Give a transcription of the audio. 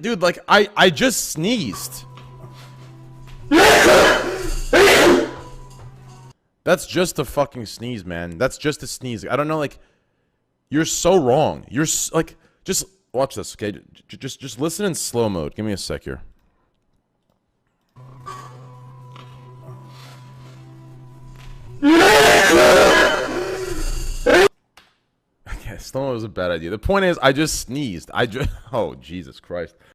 dude, like, I just sneezed. That's just a fucking sneeze, man. That's just a sneeze. I don't know, like, you're so wrong. You're, like, just watch this, okay? Just listen in slow mode. Give me a sec here. Okay, slow mode was a bad idea. The point is, I just sneezed. Oh, Jesus Christ.